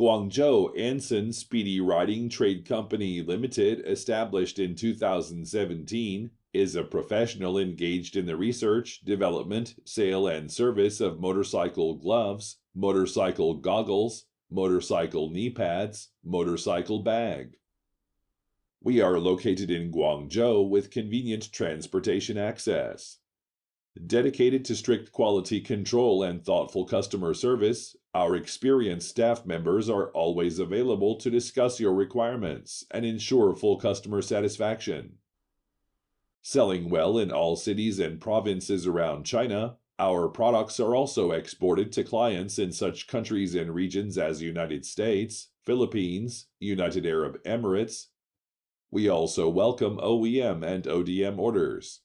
Guangzhou Anson Speedy Riding Trade Company Limited, established in 2017, is a professional engaged in the research, development, sale, and service of motorcycle gloves, motorcycle goggles, motorcycle knee pads, motorcycle bag. We are located in Guangzhou with convenient transportation access. Dedicated to strict quality control and thoughtful customer service, our experienced staff members are always available to discuss your requirements and ensure full customer satisfaction. Selling well in all cities and provinces around China, our products are also exported to clients in such countries and regions as United States, Philippines, United Arab Emirates. We also welcome OEM and ODM orders.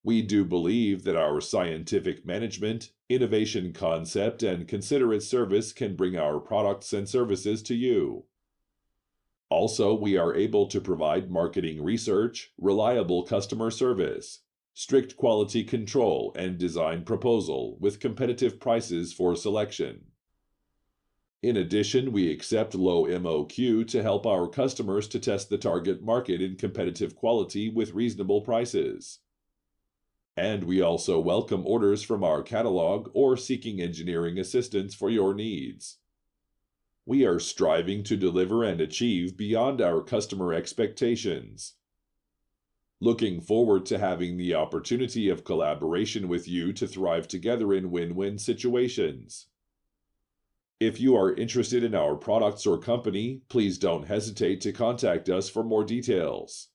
We do believe that our scientific management, innovation concept, and considerate service can bring our products and services to you. Also, we are able to provide marketing research, reliable customer service, strict quality control, and design proposal with competitive prices for selection. In addition, we accept low MOQ to help our customers to test the target market in competitive quality with reasonable prices. And we also welcome orders from our catalog or seeking engineering assistance for your needs. We are striving to deliver and achieve beyond our customer expectations. Looking forward to having the opportunity of collaboration with you to thrive together in win-win situations. If you are interested in our products or company, please don't hesitate to contact us for more details.